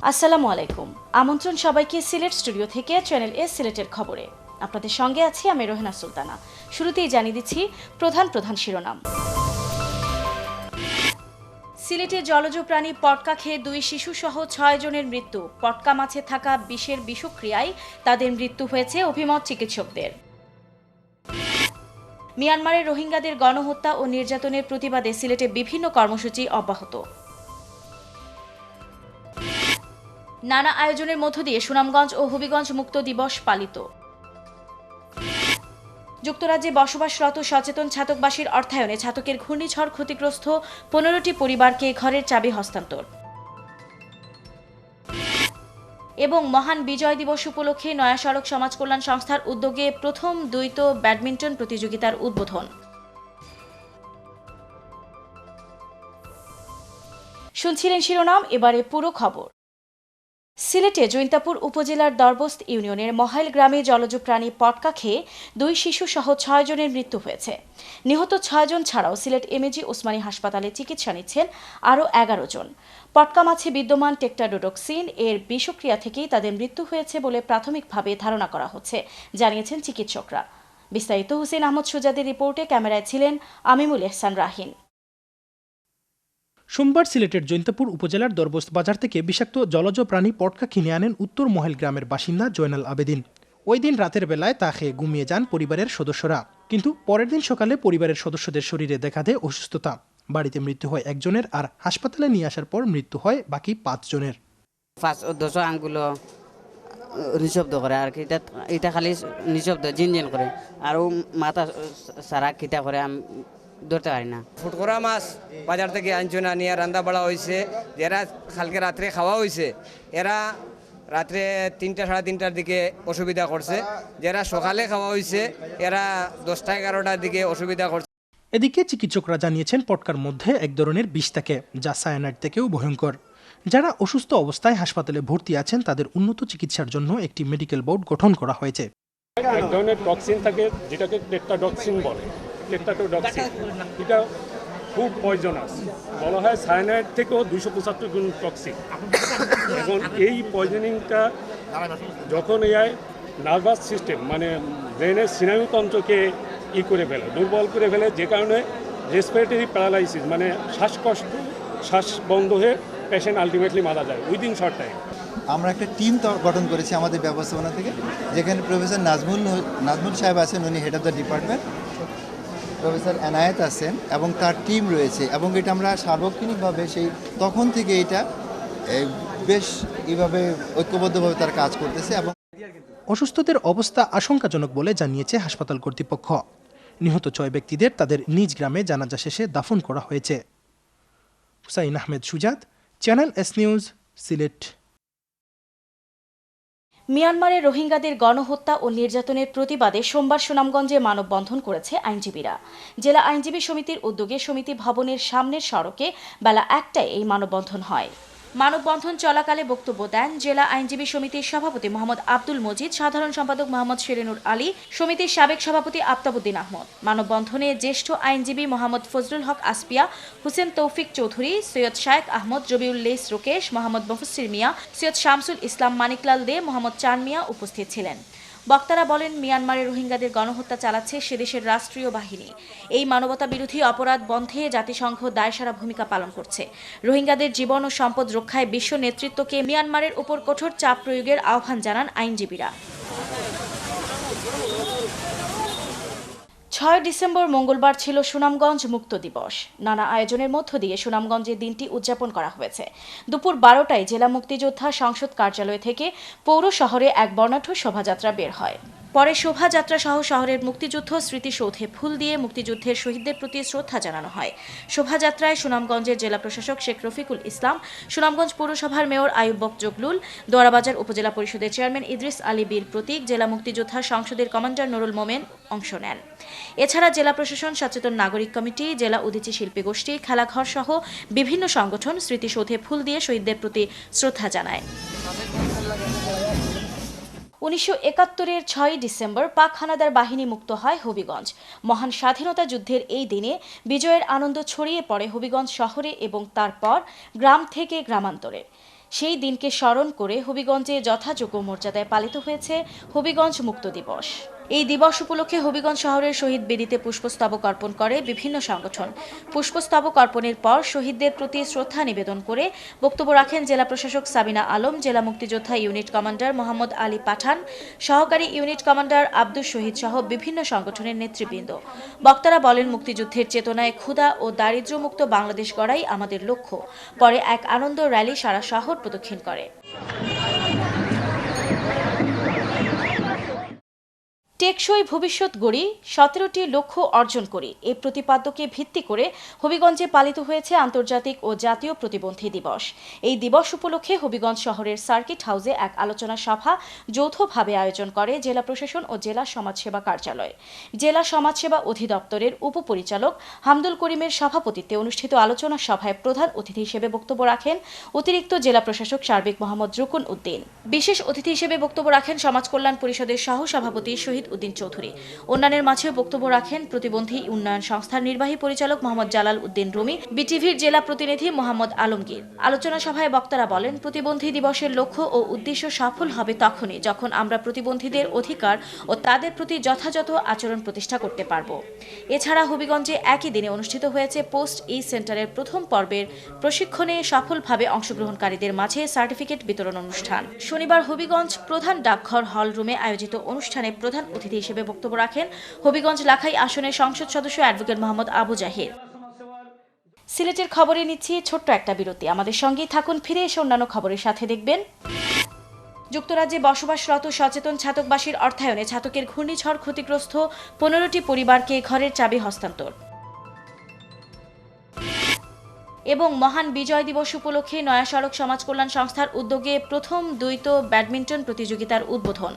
আসসালামু আলাইকুম। আমন্ত্রণ সবাইকে সিলেট স্টুডিও থেকে চ্যানেল এস সিলেটের খবরে। আপনাদের সঙ্গে আছি আমি রোহেনা সুলতানা। শুরুতেই জানিয়ে দিচ্ছি প্রধান শিরোনাম। সিলেটে জলজ প্রাণী পটকা খেয়ে 2 শিশু সহ 6 জনের মৃত্যু। পটকা মাছে থাকা বিষের বিষক্রিয়ায় তাদের মৃত্যু হয়েছে, অভিমত চিকিৎসকদের। মিয়ানমারের রোহিঙ্গাদের গণহত্যা ও নির্যাতনের প্রতিবাদে সিলেটে বিভিন্ন কর্মসূচি অব্যাহত। নানা আয়োজনের মধ্য দিয়ে সুনামগঞ্জ ও হবিগঞ্জ মুক্ত দিবস পালিত। যুক্তরাজ্যে বসবাসরত সচেতন ছাতকবাসীর অর্থায়নে ছাতকের ঘূর্ণিঝড় ক্ষতিগ্রস্ত 15টি পরিবারকে ঘরের চাবি হস্তান্তর। এবং মহান বিজয় দিবস উপলক্ষে নয়া সড়ক সমাজ কল্যাণ সংস্থার উদ্যোগে প্রথম দ্বৈত ব্যাডমিন্টন প্রতিযোগিতার উদ্বোধন। শুনছিলেন শিরোনাম, এবারে পুরো খবর। সিলেটে জৈন্তাপুর উপজেলার দরবস্ত ইউনিয়নের মহাইল গ্রামে জলজ প্রাণী পটকা খেয়ে 2 শিশু সহ 6 জনের মৃত্যু হয়েছে। নিহত 6 জন ছাড়াও সিলেট এমএজি ওসমানী হাসপাতালে চিকিৎসা নিচ্ছেন আরও 11 জন। পটকা মাছে বিদ্যমান টেট্রাডোটক্সিন এর বিষক্রিয়া থেকেই তাদের মৃত্যু হয়েছে বলে প্রাথমিকভাবে ধারণা করা হচ্ছে, জানিয়েছেন চিকিৎসকরা। বিস্তারিত হুসেন আহমদ সুজাদের রিপোর্টে ক্যামেরায় ছিলেন আমিমুল এহসান রাহিন। সোমবার সিলেটের জৈন্তাপুর উপজেলার দরবস্ত বাজার থেকে বিষাক্ত জলজ প্রাণী পটকা কিনে আনেন উত্তর মহেল গ্রামের বাসিন্দা জয়নাল আবেদিন। ওই দিন রাতের বেলায় তা খেয়ে ঘুমিয়ে যান পরিবারের সদস্যরা, কিন্তু পরের দিন সকালে পরিবারের সদস্যদের শরীরে দেখা দেয় অসুস্থতা। বাড়িতে মৃত্যু হয় একজনের, আর হাসপাতালে নিয়ে আসার পর মৃত্যু হয় বাকি 5 জনের। আঙ্গুলো নিঃশব্দ করে, আর এটা খালি নিঃশব্দ জিনজিন করে, আর মাথা সারা খিতা করে, আমি ধরতে পারি না। ফুটকরা মাছ বাজার থেকে আনছো না, নিয়ে রান্না বাড়া হয়েছে। যারা কালকে রাত্রে খাওয়া হয়েছে এরা রাত্রে 3টা সাড়ে 3টার দিকে অসুবিধা করছে। যারা সকালে খাওয়া হয়েছে এরা 10টা 11টার দিকে অসুবিধা করছে। এদিকে চিকিৎসকরা জানিয়েছেন পটকার মধ্যে এক ধরনের বিষ থাকে, যা সায়ানাইড থেকেও ভয়ঙ্কর। যারা অসুস্থ অবস্থায় হাসপাতালে ভর্তি আছেন তাদের উন্নত চিকিৎসার জন্য একটি মেডিকেল বোর্ড গঠন করা হয়েছে। এক ধরনের টক্সিন থাকে যেটাকে টেট্রাডক্সিন বলে। টেট্রাডক্সিন এটা খুব পয়জনাস, বলা হয় সায়ানাইড থেকেও 275 গুণ টক্সিক। এবং এই পয়জনিংটা যখন এই নার্ভাস সিস্টেম মানে ব্রেনের স্নায়ুতন্ত্রকে করে ফেলে, দুর্বল করে ফেলে, যে কারণে রেসপিরেটরি প্যারালাইসিস মানে শ্বাসকষ্ট, শ্বাস বন্ধ হয়ে পেশেন্ট আলটিমেটলি মারা যায় উইদিন শর্ট টাইম। আমরা একটা টিম গঠন করেছি আমাদের ব্যবস্থাপনা থেকে, যেখানে প্রফেসর নাজমুল সাহেব আছেন, উনি head of the department, professor Enayet আছেন এবং তার টিম রয়েছে। এবং এটা আমরা সার্বক্ষণিকভাবে সেই তখন থেকে এটা বেশ এইভাবে ঐক্যবদ্ধভাবে তার কাজ করতেছে। এবং অসুস্থদের অবস্থা আশঙ্কাজনক বলে জানিয়েছে হাসপাতাল কর্তৃপক্ষ। নিহত 6 ব্যক্তিদের তাদের নিজ গ্রামে জানাজা শেষে দাফন করা হয়েছে। হুসাইন আহমেদ সুজাত, চ্যানেল এস নিউজ, সিলেট। মিয়ানমারের রোহিঙ্গাদের গণহত্যা ও নির্যাতনের প্রতিবাদে সোমবার সুনামগঞ্জে মানববন্ধন করেছে আইনজীবীরা। জেলা আইনজীবী সমিতির উদ্যোগে সমিতি ভবনের সামনের সড়কে বেলা 1টায় এই মানববন্ধন হয়। মানববন্ধন চলাকালে বক্তব্য দেন জেলা আইনজীবী সমিতির সভাপতি মোহাম্মদ আব্দুল মজিদ, সাধারণ সম্পাদক মোহাম্মদ শেরেনুর আলী, সমিতির সাবেক সভাপতি আফতাবউদ্দিন আহমদ। মানববন্ধনে জ্যেষ্ঠ আইনজীবী মোহাম্মদ ফজলুল হক আসপিয়া, হুসেন তৌফিক চৌধুরী, সৈয়দ শায়েক আহমদ, রবিউল্লেস রোকেশ, মোহাম্মদ মুফাসসির মিয়া, সৈয়দ শামসুল ইসলাম মানিকলাল দে, মোহাম্মদ চান মিয়া উপস্থিত ছিলেন। বক্তারা বলেন, মিয়ানমারের রোহিঙ্গাদের গণহত্যা চালাচ্ছে সে দেশের রাষ্ট্রীয় বাহিনী। এই মানবতা বিরোধী অপরাধ বন্ধে জাতিসংঘ দায়সারা ভূমিকা পালন করছে। রোহিঙ্গাদের জীবন ও সম্পদ রক্ষায় বিশ্ব নেতৃত্বকে মিয়ানমারের উপর কঠোর চাপ প্রয়োগের আহ্বান জানান আইনজীবীরা। 6 ডিসেম্বর মঙ্গলবার ছিল সুনামগঞ্জ মুক্ত দিবস। নানা আয়োজনের মধ্য দিয়ে সুনামগঞ্জে দিনটি উদযাপন করা হয়েছে। দুপুর 12টায় জেলা মুক্তিযোদ্ধা সংসদ কার্যালয় থেকে পৌর শহরে এক বর্ণাঢ্য শোভাযাত্রা বের হয়। পরে শোভাযাত্রা সহ শহরের মুক্তিযুদ্ধ স্মৃতিসৌধে ফুল দিয়ে মুক্তিযুদ্ধের শহীদদের প্রতি শ্রদ্ধা জানানো হয়। শোভাযাত্রায় সুনামগঞ্জের জেলা প্রশাসক শেখ রফিকুল ইসলাম, সুনামগঞ্জ পৌরসভার মেয়র আইয়ুব বকজগলুল, দোয়ারাবাজার উপজেলা পরিষদের চেয়ারম্যান ইদ্রিস আলী বীর প্রতীক, জেলা মুক্তিযোদ্ধা সংসদের কমান্ডার নুরুল মোমেন অংশ নেন। এছাড়া জেলা প্রশাসন, সচেতন নাগরিক কমিটি, জেলা উদীচী শিল্পী গোষ্ঠী, খেলাঘর সহ বিভিন্ন সংগঠন স্মৃতিসৌধে ফুল দিয়ে শহীদদের প্রতি শ্রদ্ধা জানায়। 1971-এর 6 ডিসেম্বর পাক হানাদার বাহিনী মুক্ত হয় হবিগঞ্জ। মহান স্বাধীনতা যুদ্ধের এই দিনে বিজয়ের আনন্দ ছড়িয়ে পড়ে হবিগঞ্জ শহরে এবং তারপর গ্রাম থেকে গ্রামান্তরে। সেই দিনকে স্মরণ করে হবিগঞ্জে যথাযোগ্য মর্যাদায় পালিত হয়েছে হবিগঞ্জ মুক্ত দিবস। এই দিবস উপলক্ষে হবিগঞ্জ শহরের শহীদ বেদিতে পুষ্পস্তবক অর্পণ করে বিভিন্ন সংগঠন। পুষ্পস্তবক অর্পণের পর শহীদদের প্রতি শ্রদ্ধা নিবেদন করে বক্তব্য রাখেন জেলা প্রশাসক সাবিনা আলম, জেলা মুক্তিযোদ্ধা ইউনিট কমান্ডার মোহাম্মদ আলী পাঠান, সহকারী ইউনিট কমান্ডার আব্দুস শহীদ সহ বিভিন্ন সংগঠনের নেতৃবৃন্দ। বক্তারা বলেন, মুক্তিযুদ্ধের চেতনায় ক্ষুধা ও দারিদ্র্যমুক্ত বাংলাদেশ গড়াই আমাদের লক্ষ্য। পরে এক আনন্দ র্যালি সারা শহর প্রদক্ষিণ করে। টেকসই ভবিষ্যৎ গড়ি, 17টি লক্ষ্য অর্জন করি, এই প্রতিপাদ্যকে ভিত্তি করে হবিগঞ্জে পালিত হয়েছে আন্তর্জাতিক ও জাতীয় প্রতিবন্ধী দিবস। এই দিবস উপলক্ষে হবিগঞ্জ শহরের সার্কিট হাউসে এক আলোচনা সভা যৌথভাবে আয়োজন করে জেলা প্রশাসন ও জেলা সমাজসেবা কার্যালয়। জেলা সমাজসেবা অধিদপ্তরের উপপরিচালক হামদুল করিমের সভাপতিত্বে অনুষ্ঠিত আলোচনা সভায় প্রধান অতিথি হিসেবে বক্তব্য রাখেন অতিরিক্ত জেলা প্রশাসক সার্বিক মোহাম্মদ রুকুন উদ্দিন। বিশেষ অতিথি হিসেবে বক্তব্য রাখেন সমাজ কল্যাণ পরিষদের সহসভাপতি শহীদ উদ্দিন চৌধুরী। অন্যান্যের মাঝে বক্তব্য রাখেন প্রতিবন্ধী উন্নয়ন সংস্থার নির্বাহী পরিচালক মোহাম্মদ জালাল উদ্দিন রুমি, বিটিভির জেলা প্রতিনিধি মোহাম্মদ আলমগীর। আলোচনা সভায় বক্তারা বলেন, প্রতিবন্ধী দিবসের লক্ষ্য ও উদ্দেশ্য সফল হবে তখনই যখন আমরা প্রতিবন্ধীদের অধিকার ও তাদের প্রতি যথাযথ আচরণ প্রতিষ্ঠা করতে পারব। এছাড়া হবিগঞ্জে একই দিনে অনুষ্ঠিত হয়েছে পোস্ট ই সেন্টারের প্রথম পর্বের প্রশিক্ষণে সফলভাবে অংশগ্রহণকারীদের মাঝে সার্টিফিকেট বিতরণ অনুষ্ঠান। শনিবার হবিগঞ্জ প্রধান ডাকঘর হল রুমে আয়োজিত অনুষ্ঠানে প্রধান অতিথি হিসেবে বক্তব্য রাখেন হবিগঞ্জ লাখাই আসনের সংসদ সদস্য অ্যাডভোকেট মোহাম্মদ আবু জাহির। সিলেটের খবরে নিচ্ছি ছোট্ট একটা বিরতি, আমাদের সঙ্গেই থাকুন। ফিরে এসে অন্যান্য খবরের সাথে দেখবেন, যুক্তরাজ্যে বসবাসরত সচেতন ছাতকবাসীর অর্থায়নে ছাতকের ঘূর্ণিঝড় ক্ষতিগ্রস্ত 15টি পরিবারকে ঘরের চাবি হস্তান্তর এবং মহান বিজয় দিবস উপলক্ষে নয়া সড়ক সমাজ কল্যাণ সংস্থার উদ্যোগে প্রথম দ্বৈত ব্যাডমিন্টন প্রতিযোগিতার উদ্বোধন।